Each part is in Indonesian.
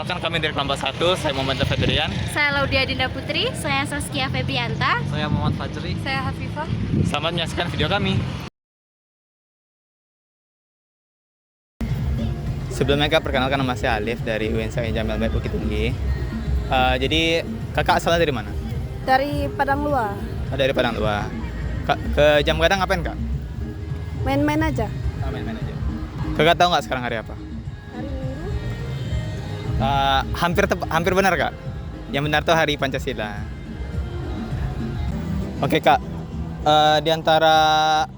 Perkenalkan kami dari kelompok 1, saya Muhammad Fadrian. Saya Laudia Dinda Putri. Saya Saskia Febrianta. Saya Muhammad Fajri. Saya Hafifah. Selamat menyaksikan video kami. Sebelumnya kak, perkenalkan nama saya Alif dari UNSA Jamil Baik Bukit Tinggi. Jadi kakak asalnya dari mana? Dari Padang Luar. Dari Padang Luar. Kak, ke Jam Gadang ngapain kak? Main-main aja. Main-main aja. Kakak tahu nggak sekarang hari apa? Hari Minggu. Hampir benar kak. Yang benar tuh hari Pancasila. Oke kak. Di antara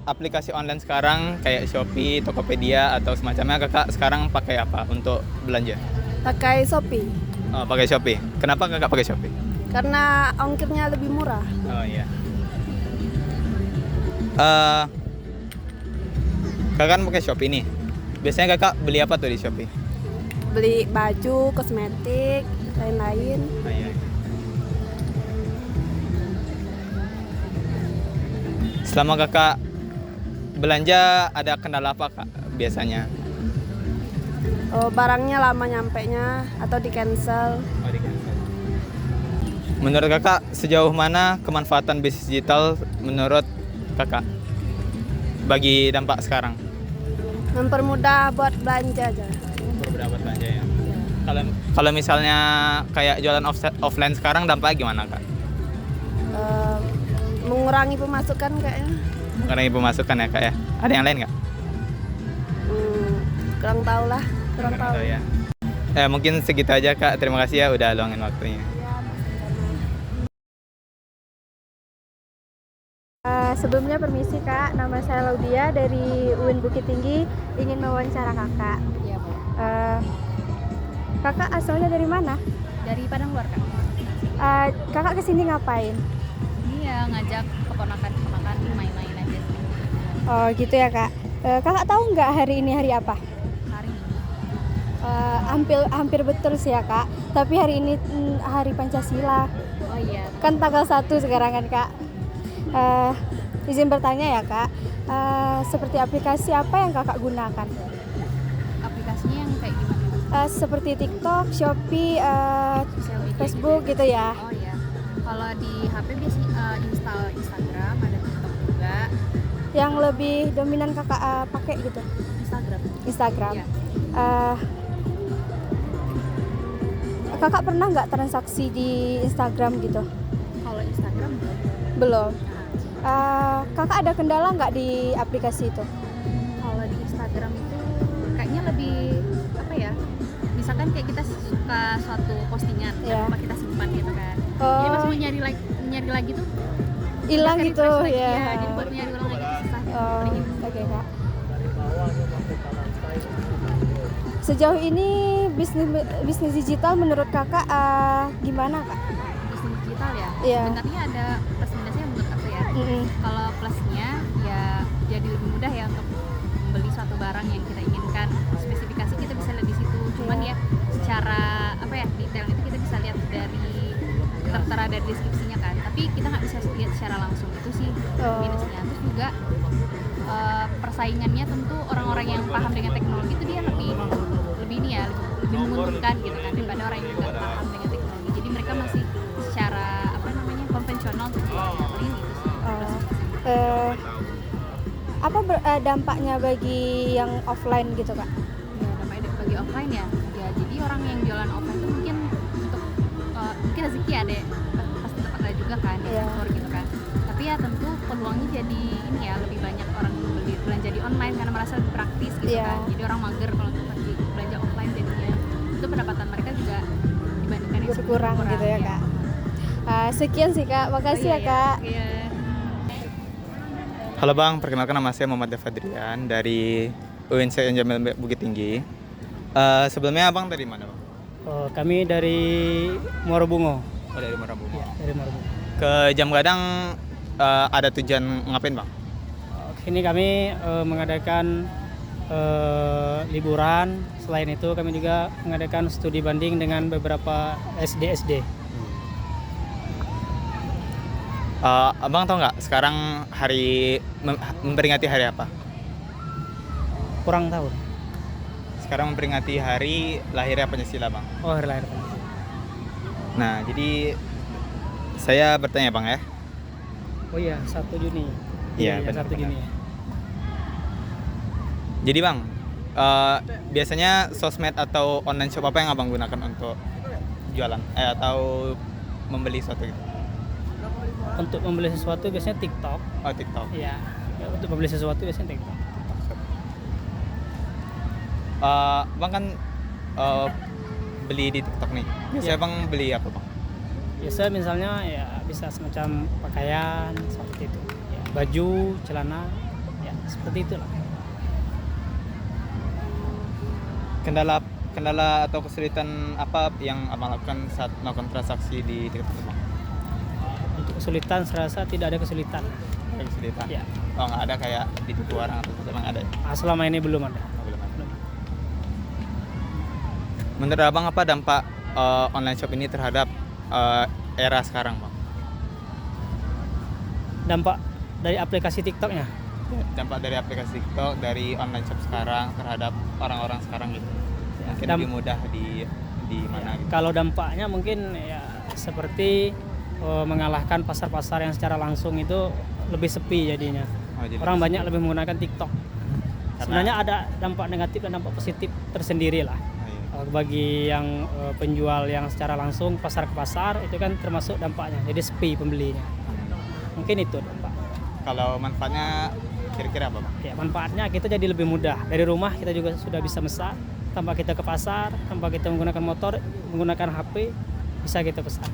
aplikasi online sekarang kayak Shopee, Tokopedia atau semacamnya, kakak sekarang pakai apa untuk belanja? Pakai Shopee. Oh, pakai Shopee. Kenapa kakak pakai Shopee? Karena ongkirnya lebih murah. Oh iya. Kakak kan pakai Shopee nih. Biasanya kakak beli apa tuh di Shopee? Beli baju, kosmetik, lain-lain. Oh, iya. Selama kakak belanja ada kendala apa kak biasanya? Oh, barangnya lama nyampenya atau di cancel. Oh, di cancel. Menurut kakak sejauh mana kemanfaatan bisnis digital menurut kakak bagi dampak sekarang? Mempermudah buat belanja aja. Berapa belanja ya? Kalau misalnya kayak jualan offline sekarang dampaknya gimana kak? Mengurangi pemasukan kayaknya. Mengurangi pemasukan ya kak ya? Ada yang lain nggak? Kurang tahu lah. Kurang tahu. Ya. Mungkin segitu aja kak. Terima kasih ya udah luangin waktunya. Sebelumnya permisi kak, nama saya Laudia dari UIN Bukit Tinggi, ingin mewawancara kakak. Iya, Bu. Kakak asalnya dari mana? Dari Padang Luar, Kak. Kakak kesini ngapain? Iya, ngajak keponakan-keponakan main-main aja. Oh gitu ya kak. Kakak tahu nggak hari ini hari apa? Hari ini. Hampir betul sih ya kak. Tapi hari ini hari Pancasila. Oh iya. Kan tanggal 1 sekarang kan kak. Izin bertanya ya kak. Seperti aplikasi apa yang kakak gunakan? Aplikasinya yang kayak gimana? Seperti TikTok, Shopee, Sosial media Facebook gitu ya. Oh iya. Kalau di HP biasanya install Instagram, ada TikTok juga. Yang lebih dominan kakak pakai gitu? Instagram. Iya. Kakak pernah nggak transaksi di Instagram gitu? Kalau Instagram Belum. Kakak ada kendala nggak di aplikasi itu? kalau di Instagram itu kayaknya lebih apa ya? Misalkan kayak kita suka suatu postingan, Iya. tanpa kita simpan gitu kan. Oh. Jadi pas mau nyari lagi tuh Hilang kita gitu refresh lagi, ya. ya. Jadi buat nyari ulang lagi susah. Oh, Paling gitu. oke kak. Sejauh ini bisnis digital menurut kakak gimana kak? Bisnis digital ya. Iya. Sebenarnya ada plus minusnya menurut aku ya. Mm-mm. Kalau plusnya ya jadi lebih mudah ya untuk membeli suatu barang yang kita inginkan. Spesifikasi kita bisa lihat di situ. Cuman Iya. ya secara apa ya detail itu kita bisa lihat dari tertera dari deskripsinya kan. Tapi kita nggak bisa lihat secara langsung, itu sih Oh. minusnya. Terus juga persaingannya tentu orang-orang yang paham dengan teknologi itu dia lebih ini ya lebih menguntungkan gitu kan daripada orang yang nggak paham dengan teknologi. Jadi mereka masih secara apa namanya konvensional untuk jualnya. Paling gitu sih. Dampaknya bagi yang offline gitu kak? Ya dampaknya bagi offline ya jadi orang yang jualan offline itu mungkin untuk mungkin rezeki ya deh pasti dapat ada juga kan Iya. syukur gitu kan. Tapi ya tentu peluangnya jadi ini ya lebih banyak orang belanja di online karena merasa lebih praktis gitu Iya. kan. Jadi orang mager kalau untuk pergi belanja offline, jadinya itu pendapatan mereka juga dibandingkan yang Berkurang gitu ya kak. Sekian sih kak, makasih ya kak. Iya. Halo bang, perkenalkan nama saya Muhammad Fadrian dari UNSA Jamil Baik Bukit Tinggi. Sebelumnya abang dari mana bang? Kami dari Muara Bungo. Oh, dari Marabungo. Dari Muara Bungo. Ke Jam Gadang ada tujuan ngapain bang? Ini kami mengadakan liburan. Selain itu kami juga mengadakan studi banding dengan beberapa SD. Abang tahu nggak sekarang memperingati hari apa? Kurang tahu. sekarang memperingati hari lahirnya Pancasila, Bang. Oh, hari lahir. Nah, jadi saya bertanya, Bang ya. Oh iya, 1 Juni. Iya, Iya, benar, 1 Juni. Jadi, Bang, biasanya sosmed atau online shop apa yang Abang gunakan untuk jualan atau membeli sesuatu gitu? Untuk membeli sesuatu biasanya TikTok. Oh, TikTok. Iya. Ya, untuk membeli sesuatu biasanya TikTok. Bang kan beli di TikTok nih. Iya. Bang beli apa, Bang? Biasa misalnya ya bisa semacam pakaian seperti itu. Ya, baju, celana, ya seperti itulah. Kendala atau kesulitan apa yang Abang lakukan saat melakukan transaksi di TikTok, Bang? Untuk kesulitan saya rasa tidak ada kesulitan. Ada kesulitan? Ya. Oh, nggak ada kayak ditipu orang atau Abang ada? Selama ini belum ada. Oh, belum ada. Menurut Abang apa dampak online shop ini terhadap era sekarang, Bang? Dampak dari aplikasi TikToknya. Dampak dari aplikasi TikTok, dari online shop sekarang terhadap orang-orang sekarang gitu. Mungkin lebih mudah di mana gitu. Kalau dampaknya mungkin ya seperti mengalahkan pasar-pasar yang secara langsung itu lebih sepi jadinya. Oh, jadi Orang banyak lebih menggunakan TikTok. Sebenarnya ada dampak negatif dan dampak positif tersendiri lah. Oh, iya. Bagi yang penjual yang secara langsung pasar ke pasar itu kan termasuk dampaknya. Jadi sepi pembelinya. Mungkin itu dampak. Kalau manfaatnya kira-kira apa, Bang? Ya, manfaatnya kita jadi lebih mudah. Dari rumah kita juga sudah bisa pesan tanpa kita ke pasar, tanpa kita menggunakan motor, menggunakan HP bisa kita pesan.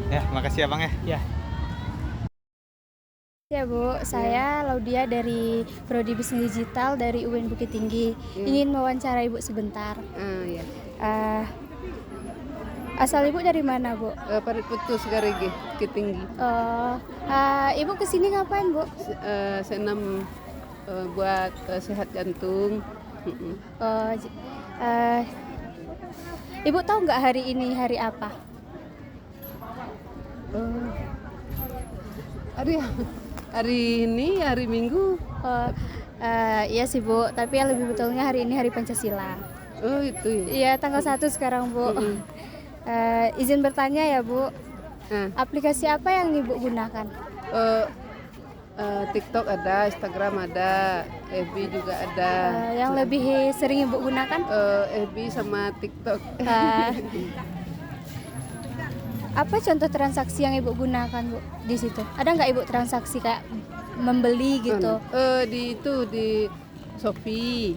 Ya, makasih ya, Bang ya. Ya. Ya Bu, saya Laudia dari Prodi Bisnis Digital dari UIN Bukit Tinggi. Ingin mewawancara Ibu sebentar. Ya. Asal Ibu dari mana Bu? Parit Putus Garigi, Bukit Tinggi. Ibu kesini ngapain Bu? Senam buat sehat jantung. Ibu tahu nggak hari ini hari apa? Hari ini hari Minggu. Iya sih Bu, tapi yang lebih betulnya hari ini hari Pancasila. Oh itu ya. Iya, tanggal 1 sekarang Bu. Izin bertanya ya Bu, aplikasi apa yang Ibu gunakan? TikTok ada, Instagram ada, FB juga ada. Yang lebih sering Ibu gunakan? FB sama TikTok. Apa contoh transaksi yang Ibu gunakan Bu di situ? Ada nggak Ibu transaksi kayak membeli gitu? Di Shopee.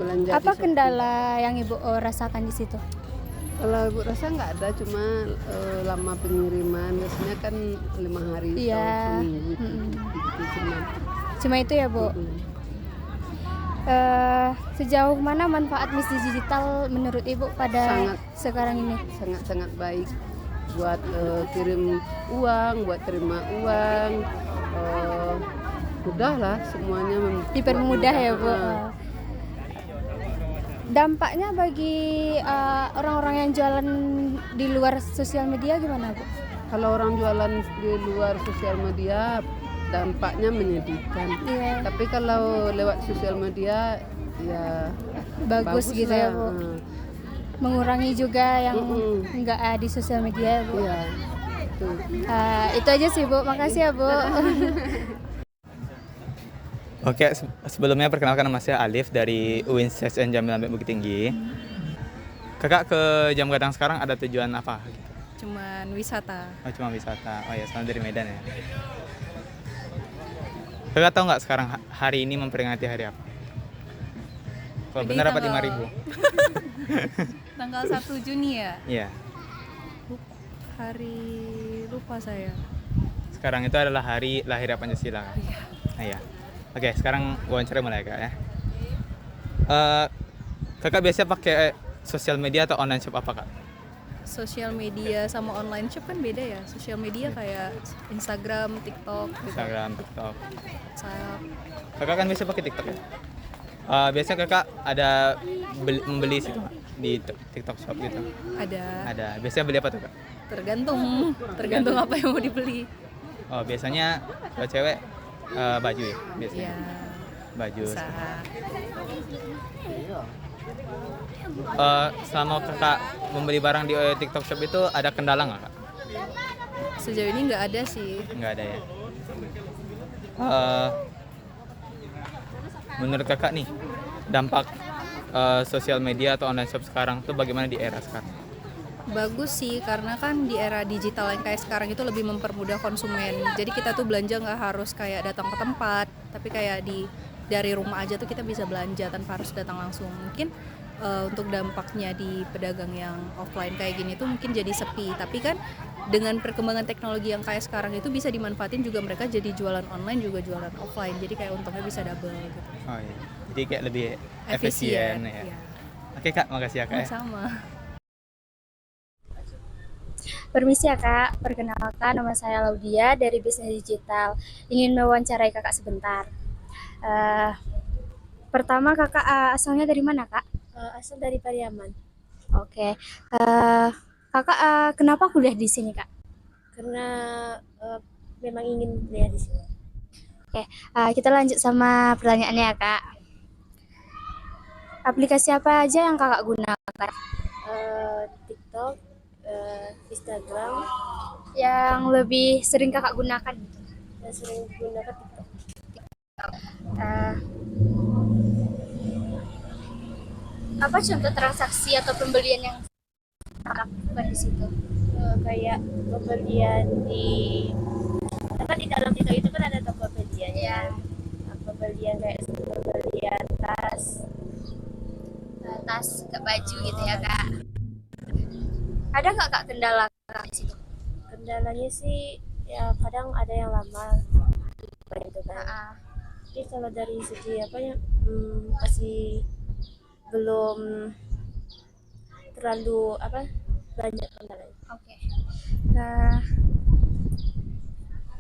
Belanja Apa di Shopee. kendala yang Ibu rasakan di situ? Kalau Ibu rasa nggak ada, cuma lama pengiriman. Biasanya kan 5 hari Iya. atau seminggu. Gitu, Cuma itu ya Bu. Sejauh mana manfaat bisnis digital menurut Ibu pada sekarang ini? Sangat baik buat kirim uang, buat terima uang, mudah lah semuanya. Dipermudah ya Bu. Dampaknya bagi orang-orang yang jualan di luar sosial media gimana Bu? Kalau orang jualan di luar sosial media dampaknya menyedihkan. Iya. Tapi kalau lewat sosial media ya Bagus gitu ya Bu. Mengurangi juga yang nggak di sosial media ya Bu. Iya. Itu aja sih Bu, makasih ya Bu. Oke, sebelumnya perkenalkan nama saya Alif dari UIN SSN Jamil Ambek Bukit Tinggi. Kakak ke Jam Gadang sekarang ada tujuan apa? Cuman wisata. Oh, cuma wisata. Oh ya, sama dari Medan ya. Kakak tahu nggak sekarang hari ini memperingati hari apa? Kalau benar dapat 5.000. Tanggal 1 Juni ya? Iya. Hari lupa saya. Sekarang itu adalah hari lahirnya Pancasila. Iya. Oke, sekarang wawancara mulai Kak ya. Kakak biasanya pakai sosial media atau online shop apa Kak? Sosial media sama online shop kan beda ya. Sosial media kayak Instagram, TikTok gitu. Instagram, TikTok. WhatsApp. Kakak kan biasa pakai TikTok ya? Biasanya kakak ada membeli situ Kak? Di TikTok shop gitu? Ada. Biasanya beli apa tuh Kak? Tergantung apa yang mau dibeli. Oh, biasanya kalau cewek baju ya biasanya? Iya. Baju. bisa. Selama kakak membeli barang di TikTok Shop itu ada kendala nggak kak? Sejauh ini nggak ada sih. Nggak ada ya. Eh, Menurut kakak nih dampak sosial media atau online shop sekarang tuh bagaimana di era sekarang? Bagus sih, karena kan di era digital yang kayak sekarang itu lebih mempermudah konsumen. Jadi kita tuh belanja nggak harus kayak datang ke tempat, tapi kayak dari rumah aja tuh kita bisa belanja tanpa harus datang langsung. Mungkin untuk dampaknya di pedagang yang offline kayak gini tuh mungkin jadi sepi. Tapi kan dengan perkembangan teknologi yang kayak sekarang itu bisa dimanfaatin juga, mereka jadi jualan online juga jualan offline. Jadi kayak untungnya bisa double gitu. Oh iya. Jadi kayak lebih efisien ya. Iya. Oke kak, makasih ya kak. Sama. Permisi ya kak, perkenalkan nama saya Laudia dari Bisnis Digital. Ingin mewawancarai kakak sebentar. Eh, Pertama kakak asalnya dari mana kak? Asal dari Pariaman. Oke. Kakak kenapa kuliah di sini kak? Karena memang ingin kuliah di sini. Oke, kita lanjut sama pertanyaannya ya kak. Aplikasi apa aja yang kakak gunakan? TikTok, Instagram. Yang lebih sering kakak gunakan? Yang sering gunakan TikTok. Eh, apa contoh transaksi atau pembelian yang kakak lakukan di situ? Kayak pembelian di apa di dalam TikTok itu kan ada toko pembelian ya. Pembelian kayak pembelian tas ke baju gitu ya kak. Ada nggak kak kendala kak di situ? Kendalanya sih ya kadang ada yang lama gitu kan. Tapi kalau dari segi apa ya masih belum terlalu banyak kendalanya. Oke.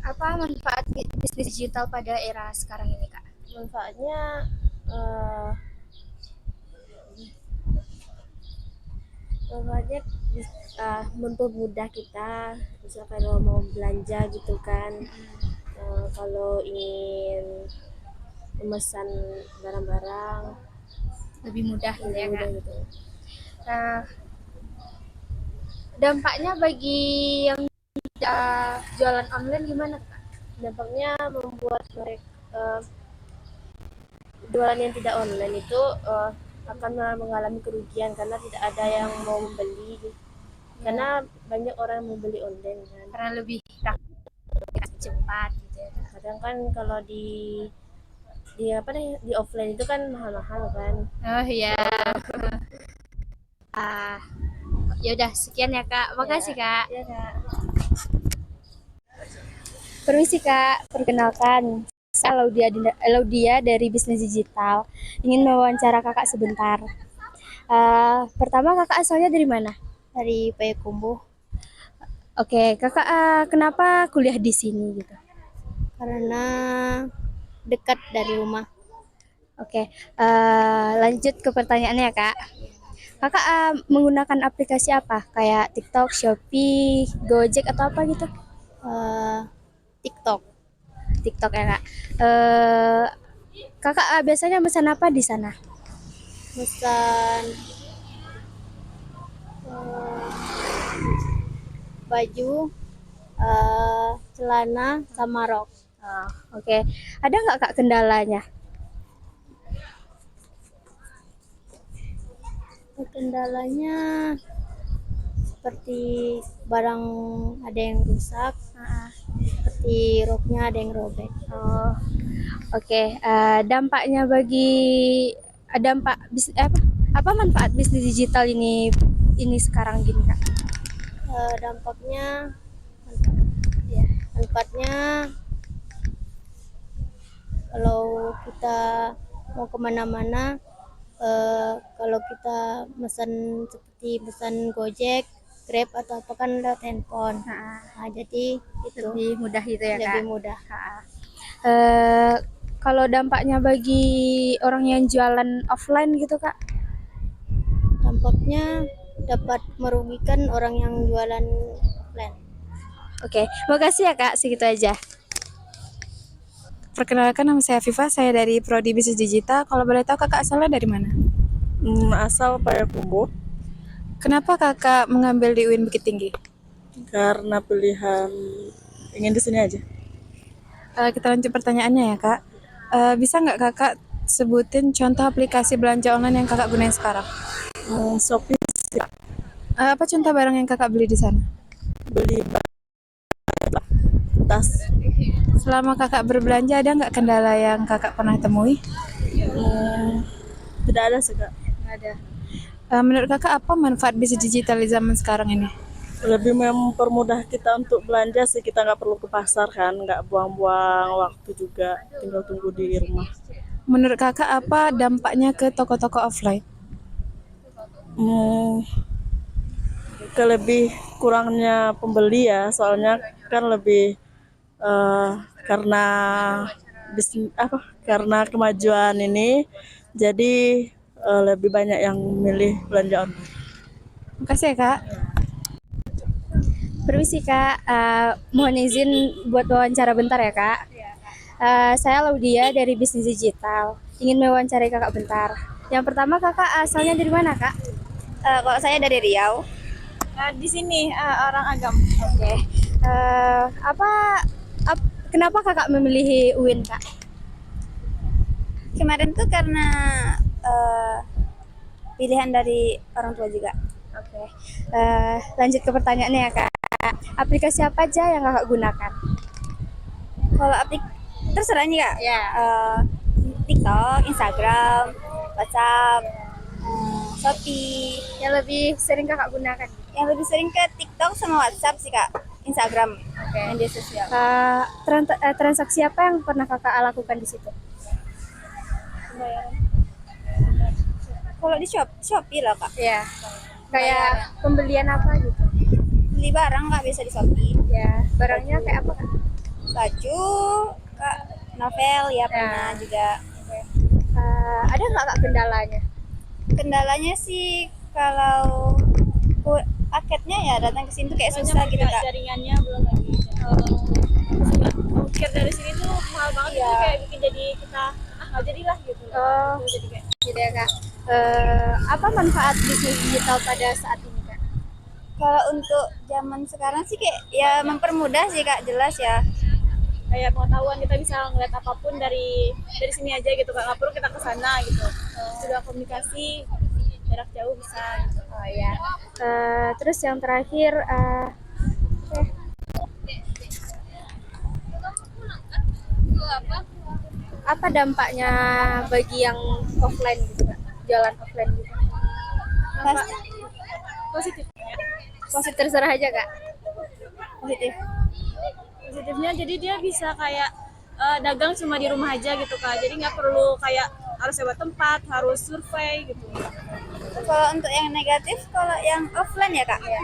Apa manfaat bisnis digital pada era sekarang ini kak? Manfaatnya mempermudah kita, misal kalau mau belanja gitu kan, kalau ingin memesan barang-barang lebih mudah gitu ya kak. Gitu. Dampaknya bagi yang jualan online gimana kak? Dampaknya membuat mereka jualan yang tidak online itu akan mengalami kerugian karena tidak ada yang mau membeli karena banyak orang yang membeli online kan. Karena lebih cepat gitu ya. Kadang kan kalau di offline itu kan mahal-mahal kan. Oh iya. Ya udah sekian ya kak. Makasih kak. Ya kak. Permisi kak, perkenalkan saya Laudia dari Bisnis Digital. Ingin mewawancara kakak sebentar. Pertama kakak asalnya dari mana? Dari Payakumbuh. Oke, kakak kenapa kuliah di sini gitu? Karena dekat dari rumah. Oke, lanjut ke pertanyaannya ya kak. Kakak menggunakan aplikasi apa? Kayak TikTok, Shopee, Gojek atau apa gitu? TikTok. TikTok ya kak. Kakak biasanya pesan apa di sana? Pesan baju, celana, sama rok. Oke. Ada nggak kak kendalanya? Kendalanya seperti barang ada yang rusak, seperti roknya ada yang robek. Oke. Dampaknya apa manfaat bisnis digital ini sekarang gini kak? Manfaatnya kalau kita mau kemana-mana, kalau kita seperti pesan Gojek, Grab atau apa kan lewat handphone. Jadi itu lebih mudah gitu ya kak? Lebih mudah. Kalau dampaknya bagi orang yang jualan offline gitu kak? Dampaknya dapat merugikan orang yang jualan offline. Oke, makasih ya kak, segitu aja. Perkenalkan, nama saya Viva, saya dari Prodi Bisnis Digital. Kalau boleh tahu kakak asalnya dari mana? Asal Payakumbuh Kenapa kakak mengambil di UIN Bukit Tinggi? karena pilihan ingin di sini aja. Kita lanjut pertanyaannya ya kak. Bisa nggak kakak sebutin contoh aplikasi belanja online yang kakak gunain sekarang? Shopee Apa contoh barang yang kakak beli di sana? beli tas. Selama kakak berbelanja ada nggak kendala yang kakak pernah temui? Tidak ada sih kak. Nggak ada. Menurut kakak apa manfaat bisnis digital di zaman sekarang ini? Lebih mempermudah kita untuk belanja sih, kita nggak perlu ke pasar kan, nggak buang-buang waktu juga, tinggal tunggu di rumah. Menurut kakak apa dampaknya ke toko-toko offline? Hmm, ke lebih kurangnya pembeli ya, soalnya kan lebih karena karena kemajuan ini, jadi lebih banyak yang milih belanja online. Makasih ya kak. Permisi Kak, mohon izin buat wawancara bentar ya Kak. Saya Laudia dari Bisnis Digital. Ingin mewawancarai Kakak bentar. Yang pertama Kakak asalnya dari mana Kak? Kalau saya dari Riau. Di sini orang Agam. Oke. Kenapa Kakak memilih UIN Kak? Kemarin tuh karena pilihan dari orang tua juga. Oke. Lanjut ke pertanyaannya ya Kak. Aplikasi apa aja yang kakak gunakan? Kalau terserah nih kak. Ya. TikTok, Instagram, WhatsApp, Shopee. Yang lebih sering kakak gunakan? Yang lebih sering ke TikTok sama WhatsApp sih kak. Instagram, media sosial. Transaksi apa yang pernah kakak lakukan di situ? Kalau di Shopee lah kak. Ya. Kayak pembelian apa gitu? Beli barang nggak bisa di Shopee. Ya, barangnya kayak apa kak? Baju, kak, novel ya pernah juga. Okay. Ada nggak kak kendalanya? Kendalanya sih kalau paketnya ya datang ke sini tuh kayak susah gitu kak. Jaringannya belum lagi. Ongkir dari sini tuh mahal banget ya. Itu kayak bikin jadi kita nggak jadilah gitu. Jadi kayak gitu ya kak. Apa manfaat bisnis digital pada saat ini kak? Kalau untuk zaman sekarang sih kayak ya mempermudah sih kak, jelas ya. Kayak pengetahuan kita bisa ngeliat apapun dari sini aja gitu kak, nggak perlu kita ke sana gitu. Sudah komunikasi jarak jauh bisa. Gitu. Oh ya. Terus yang terakhir, apa dampaknya bagi yang offline gitu kak, jalan offline gitu? Positif. Positif terserah aja kak. Positifnya jadi dia bisa kayak dagang cuma di rumah aja gitu kak, jadi nggak perlu kayak harus sewa tempat, harus survei gitu. Kalau untuk yang negatif, kalau yang offline ya kak ya.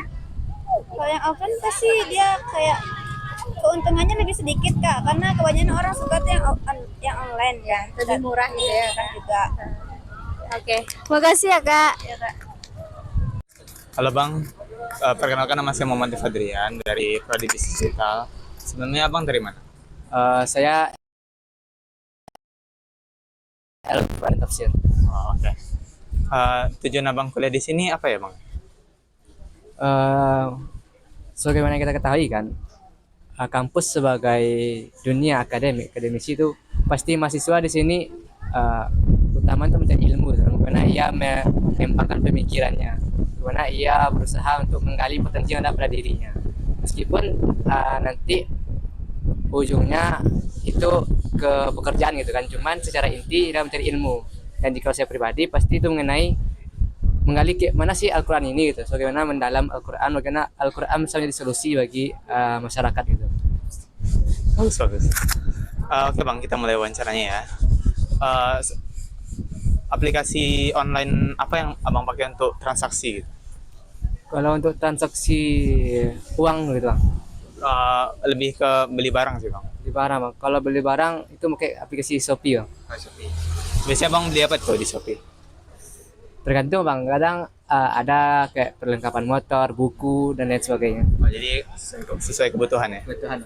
Kalau yang offline pasti dia kayak keuntungannya lebih sedikit kak, karena kebanyakan orang suka tuh yang online ya, lebih murah gitu ya kan juga. Oke, makasih ya kak. Ya, kak. Halo Bang, perkenalkan nama saya Muhammad Fadrian dari Prodi Bisnis Digital. Sebenarnya Abang dari mana? Saya Al-Quran Tafsir. Oh, oke. Tujuan Abang kuliah di sini apa ya Bang? Sebagaimana kita ketahui kan, kampus sebagai dunia akademisi itu pasti mahasiswa di sini utama itu mencari ilmu, karena ia mengembangkan pemikirannya, karena ia berusaha untuk menggali potensi yang ada pada dirinya. Meskipun nanti ujungnya itu ke pekerjaan gitu kan, cuman secara inti dia mencari ilmu. Dan jika saya pribadi pasti itu mengenai menggali mana sih Al-Quran ini gitu, bagaimana mendalam Al-Quran, bagaimana Al-Quran bisa menjadi solusi bagi masyarakat gitu. Bagus. Oke Bang, kita mulai wawancaranya ya. Aplikasi online apa yang Abang pakai untuk transaksi gitu? Kalau untuk transaksi uang gitu Bang, Lebih ke beli barang sih Bang. beli barang Bang. Kalau beli barang itu pakai aplikasi Shopee Bang. Shopee. Biasanya Bang beli apa tuh di Shopee? Tergantung Bang, kadang ada kayak perlengkapan motor, buku dan lain sebagainya. Oh, jadi sesuai kebutuhan ya? Kebutuhan.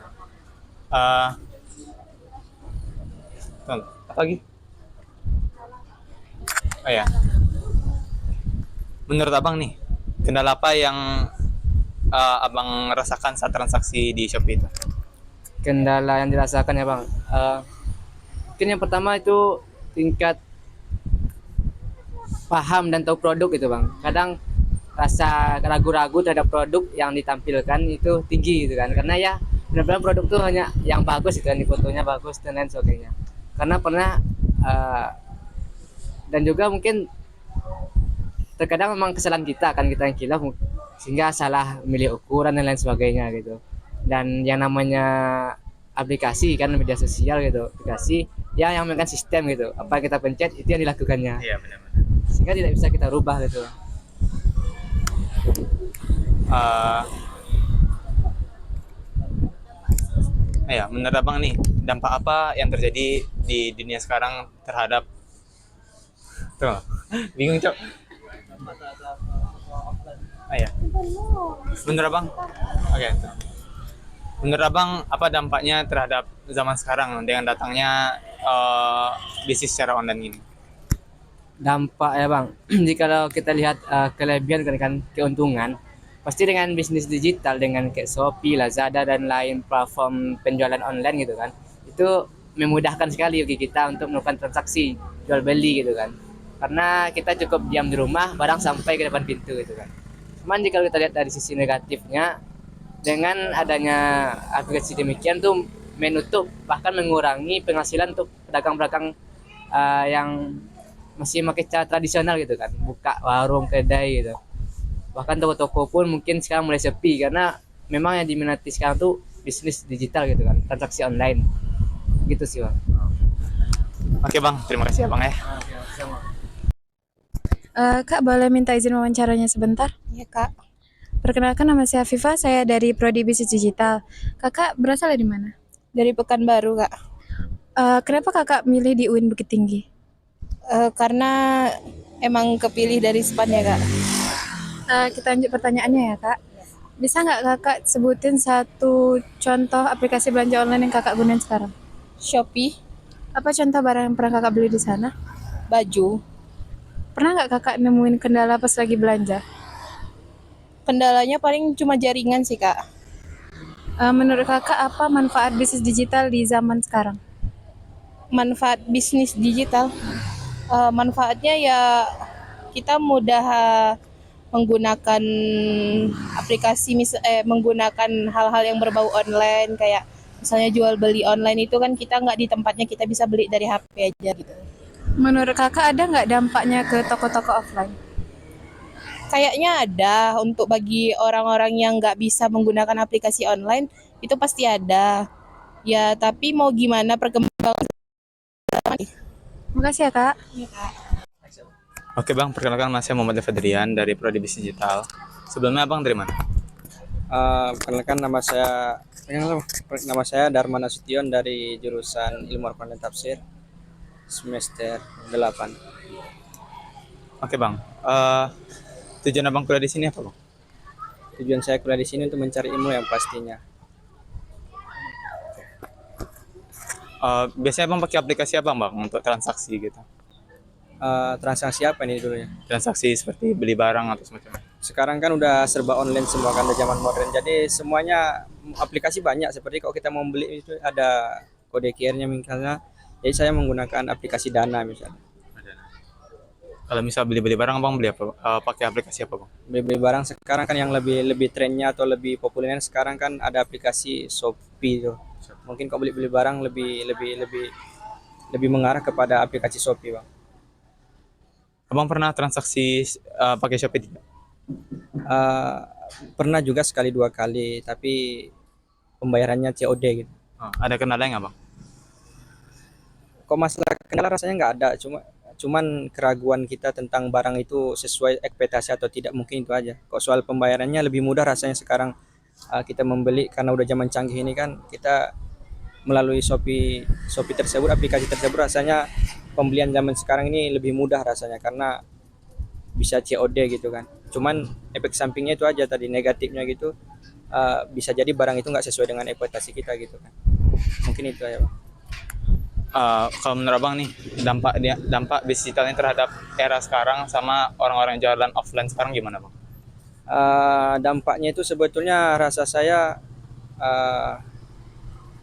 Betul. Apa lagi? Oh ya. Menurut abang nih, kendala apa yang abang rasakan saat transaksi di Shopee itu? Kendala yang dirasakan ya bang, mungkin yang pertama itu tingkat paham dan tahu produk gitu bang. Kadang rasa ragu-ragu terhadap produk yang ditampilkan itu tinggi gitu kan, karena ya benar-benar produk tuh hanya yang bagus gitu kan, di fotonya bagus dan lain sebagainya. Karena pernah dan juga mungkin terkadang memang kesalahan kita kan, kita yang kilaf sehingga salah milih ukuran dan lain sebagainya gitu. Dan yang namanya aplikasi kan, media sosial gitu, aplikasi ya yang memiliki sistem gitu, apa yang kita pencet itu yang dilakukannya. Iya benar-benar. Sehingga tidak bisa kita rubah gitu. Ya, menurut abang nih, dampak apa yang terjadi di dunia sekarang terhadap tuh, bingung cok. Ya. Menurut abang, oke. Menurut abang apa dampaknya terhadap zaman sekarang dengan datangnya bisnis secara online ini? Dampak ya bang, jika kita lihat kelebihan kan keuntungan, pasti dengan bisnis digital dengan kayak Shopee, Lazada dan lain platform penjualan online gitu kan, itu memudahkan sekali bagi kita untuk melakukan transaksi jual beli gitu kan, karena kita cukup diam di rumah, barang sampai ke depan pintu gitu kan. Cuman jika kita lihat dari sisi negatifnya, dengan adanya aplikasi demikian tuh menutup bahkan mengurangi penghasilan untuk pedagang-pedagang yang masih pakai cara tradisional gitu kan, buka warung, kedai gitu. Bahkan toko-toko pun mungkin sekarang mulai sepi karena memang yang diminati sekarang tuh bisnis digital gitu kan, transaksi online gitu sih bang. Oke bang, terima kasih ya bang ya. Kak, boleh minta izin wawancaranya sebentar? Iya kak, Perkenalkan, nama saya Afifa, saya dari Prodi Bisnis Digital. Kakak berasal dari mana? dari Pekanbaru kak. Kenapa kakak milih di UIN Bukit Tinggi? Karena emang kepilih dari SPAN ya kak. Kita lanjut pertanyaannya ya kak. Bisa nggak kakak sebutin satu contoh aplikasi belanja online yang kakak gunain sekarang? Shopee, Apa contoh barang yang pernah kakak beli di sana? baju. Pernah nggak kakak nemuin kendala pas lagi belanja? Kendalanya paling cuma jaringan sih kak. Menurut kakak apa manfaat bisnis digital di zaman sekarang? Manfaat bisnis digital, manfaatnya ya kita mudah menggunakan aplikasi, menggunakan hal-hal yang berbau online kayak misalnya jual beli online itu kan kita nggak di tempatnya, kita bisa beli dari HP aja gitu. Menurut kakak ada nggak dampaknya ke toko-toko offline? Kayaknya ada, untuk bagi orang-orang yang nggak bisa menggunakan aplikasi online itu pasti ada. Ya tapi mau gimana perkembangan. Makasih ya kak. Oke bang, perkenalkan saya Muhammad Fedrian dari Prodi Bisnis Digital. Sebelumnya abang dari mana? Perkenalkan nama saya Dharma Nasution dari jurusan Ilmu Al-Quran dan Tafsir semester 8. Oke bang, tujuan abang kuliah di sini apa bang? Tujuan saya kuliah di sini untuk mencari ilmu yang pastinya. Biasanya abang pakai aplikasi apa bang untuk transaksi gitu? Transaksi apa ini dulu ya? Transaksi seperti beli barang atau semacamnya? Sekarang kan udah serba online semua kan, udah zaman modern. Jadi semuanya aplikasi banyak. Seperti kalau kita mau beli itu ada kode QR-nya misalnya. Jadi saya menggunakan aplikasi Dana misalnya. Kalau misal beli-beli barang abang beli apa? Pakai aplikasi apa bang? Beli barang sekarang kan yang lebih trennya atau lebih populernya sekarang kan ada aplikasi Shopee tuh. Mungkin kalau beli barang lebih mengarah kepada aplikasi Shopee bang. Abang pernah transaksi pakai Shopee tidak? Pernah juga sekali dua kali, tapi pembayarannya COD gitu. Ada kendala nggak bang? Kok masalah kendala rasanya nggak ada, cuman keraguan kita tentang barang itu sesuai ekspektasi atau tidak, mungkin itu aja. Kok soal pembayarannya lebih mudah rasanya sekarang, kita membeli karena udah zaman canggih ini kan, kita melalui Shopee tersebut, aplikasi tersebut, rasanya pembelian zaman sekarang ini lebih mudah rasanya karena bisa COD gitu kan. Cuman efek sampingnya itu aja tadi, negatifnya gitu, bisa jadi barang itu nggak sesuai dengan ekspektasi kita gitu kan. Mungkin itu aja bang. Kalau menurut abang nih dampak digitalnya terhadap era sekarang sama orang-orang yang jualan offline sekarang gimana bang? Dampaknya itu sebetulnya rasa saya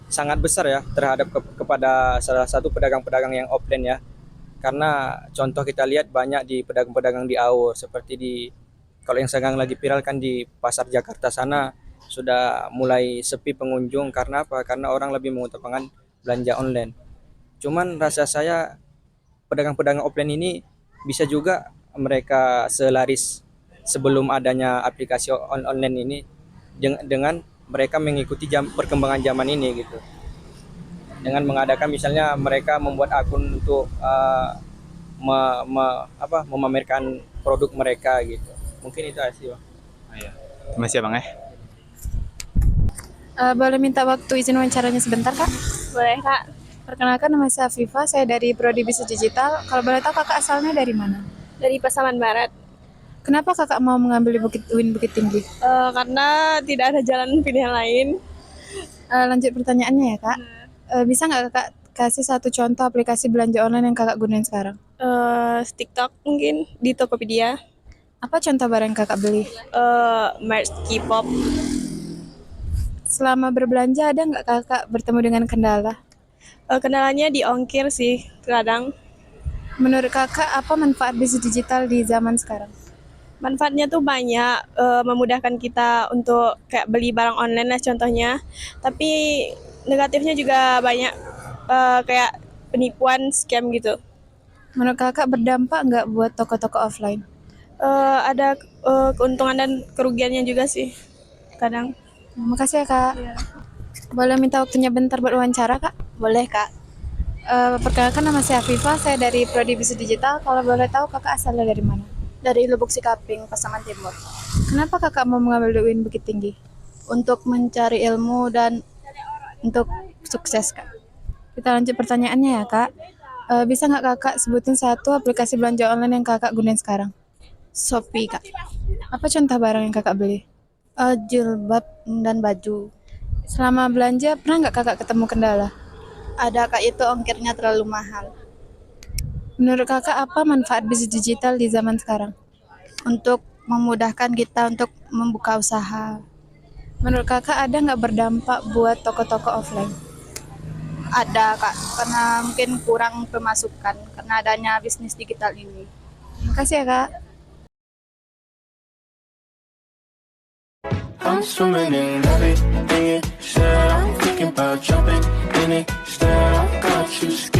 sangat besar ya terhadap kepada salah satu pedagang-pedagang yang offline ya. Karena contoh kita lihat banyak di pedagang-pedagang di Aur seperti di kalau yang sekarang lagi viral kan di pasar Jakarta sana sudah mulai sepi pengunjung karena apa? Karena orang lebih mengutamakan belanja online. Cuman rasa saya pedagang-pedagang offline ini bisa juga mereka selaris sebelum adanya aplikasi online ini dengan mereka mengikuti perkembangan zaman ini gitu. Dengan mengadakan misalnya mereka membuat akun untuk memamerkan produk mereka gitu. Mungkin itu sih bang. Iya. Terima kasih bang ya. Boleh minta waktu izin wawancaranya sebentar kak? Boleh kak. Perkenalkan nama saya Afifa, saya dari Prodi Bisnis Digital. Kalau boleh tahu kakak asalnya dari mana? Dari Pasaman Barat. Kenapa kakak mau mengambil di UIN Bukit Tinggi? Karena tidak ada jalan pilihan lain. Lanjut pertanyaannya ya kak. Bisa nggak kakak kasih satu contoh aplikasi belanja online yang kakak gunain sekarang? TikTok mungkin di Tokopedia. Apa contoh barang yang kakak beli? Merch K-pop. Selama berbelanja ada nggak kakak bertemu dengan kendala? Kendalanya di ongkir sih kadang. Menurut kakak apa manfaat bisnis digital di zaman sekarang? Manfaatnya tuh banyak, memudahkan kita untuk kayak beli barang online lah contohnya. Tapi negatifnya juga banyak, kayak penipuan, scam gitu. Menurut kakak berdampak nggak buat toko-toko offline? Ada keuntungan dan kerugiannya juga sih kadang. Makasih ya kak. Boleh minta waktunya bentar buat wawancara kak? Boleh kak. Perkenalkan nama saya Afifa, saya dari Prodi Bisnis Digital. Kalau boleh tahu kakak asalnya dari mana? Dari Lubuk Sikaping, Pasaman Timur. Kenapa kakak mau mengambil di UIN Bukit Tinggi? Untuk mencari ilmu dan untuk sukses kak. Kita lanjut pertanyaannya ya kak. Bisa nggak kakak sebutin satu aplikasi belanja online yang kakak gunain sekarang? Shopee kak. Apa contoh barang yang kakak beli? Jilbab dan baju. Selama belanja pernah nggak kakak ketemu kendala? Ada kak, itu ongkirnya terlalu mahal. Menurut kakak apa manfaat bisnis digital di zaman sekarang? Untuk memudahkan kita untuk membuka usaha. Menurut kakak ada nggak berdampak buat toko-toko offline? Ada kak, karena mungkin kurang pemasukan karena adanya bisnis digital ini. Makasih ya kak. I'm swimming in everything you said. I'm thinking about jumping in it. Instead, I got you scared.